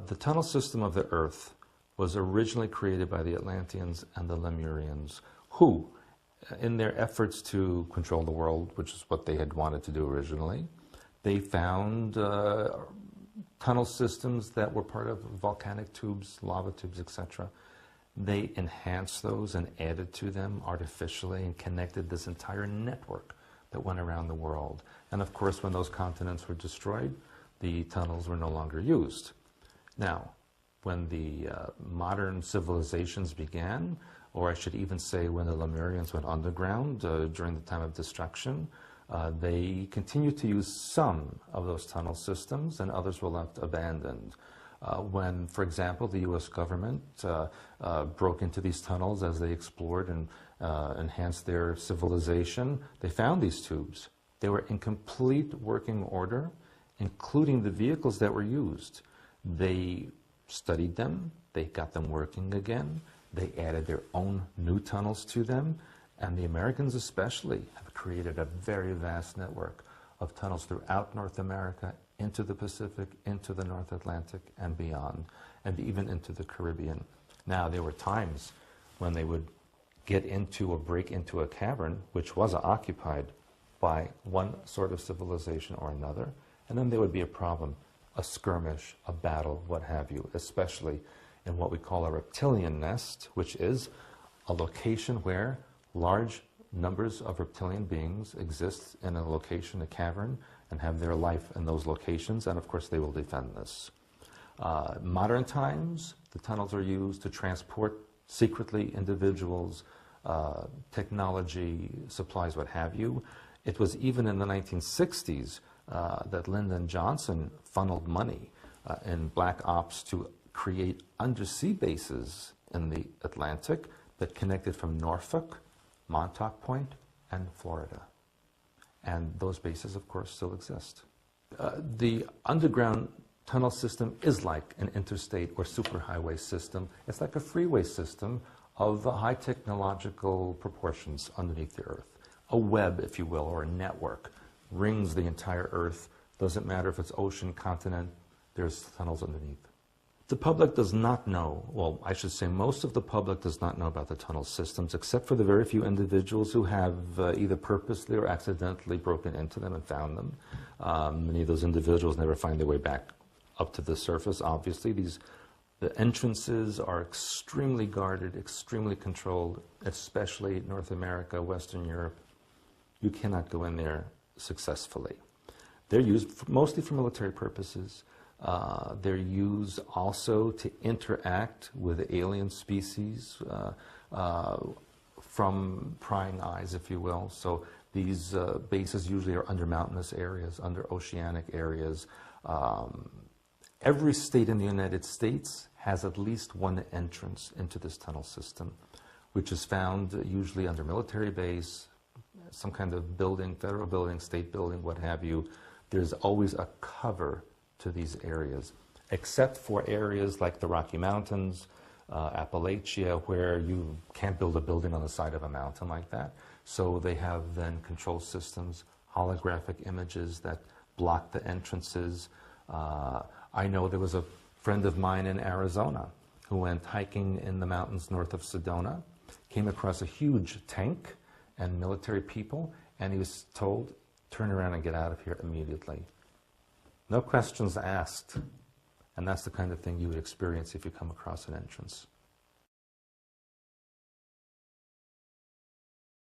The tunnel system of the Earth was originally created by the Atlanteans and the Lemurians, who, in their efforts to control the world, which is what they had wanted to do originally, they found tunnel systems that were part of volcanic tubes, lava tubes, etc. They enhanced those and added to them artificially and connected this entire network that went around the world. And of course, when those continents were destroyed, the tunnels were no longer used. Now, when the modern civilizations began, or I should even say when the Lemurians went underground during the time of destruction, they continued to use some of those tunnel systems and others were left abandoned. When, for example, the US government broke into these tunnels as they explored and enhanced their civilization, they found these tubes. They were in complete working order, including the vehicles that were used. They studied them, they got them working again, they added their own new tunnels to them, and the Americans especially have created a very vast network of tunnels throughout North America, into the Pacific, into the North Atlantic, and beyond, and even into the Caribbean. Now, there were times when they would get into or break into a cavern, which was occupied by one sort of civilization or another, and then there would be a problem, a skirmish, a battle, what have you, especially in what we call a reptilian nest, which is a location where large numbers of reptilian beings exist in a location, a cavern, and have their life in those locations, and of course they will defend this. Modern times, the tunnels are used to transport secretly individuals, technology, supplies, what have you. It was even in the 1960s that Lyndon Johnson funneled money in black ops to create undersea bases in the Atlantic that connected from Norfolk, Montauk Point, and Florida. And those bases, of course, still exist. The underground tunnel system is like an interstate or superhighway system. It's like a freeway system of high technological proportions underneath the Earth. A web, if you will, or a network rings the entire Earth. Doesn't matter if it's ocean, continent, there's tunnels underneath. The public does not know, well, I should say most of the public does not know about the tunnel systems, except for the very few individuals who have either purposely or accidentally broken into them and found them. Many of those individuals never find their way back up to the surface, obviously. The entrances are extremely guarded, extremely controlled, especially North America, Western Europe. You cannot go in there successfully. They're used mostly for military purposes. They're used also to interact with alien species from prying eyes, if you will. So these bases usually are under mountainous areas, under oceanic areas. Every state in the United States has at least one entrance into this tunnel system, which is found usually under military base, some kind of building, federal building, state building, what have you. There's always a cover to these areas, except for areas like the Rocky Mountains, Appalachia, where you can't build a building on the side of a mountain like that. So they have then control systems, holographic images that block the entrances. I know there was a friend of mine in Arizona who went hiking in the mountains north of Sedona, came across a huge tank and military people, and he was told, turn around and get out of here immediately. No questions asked. And that's the kind of thing you would experience if you come across an entrance.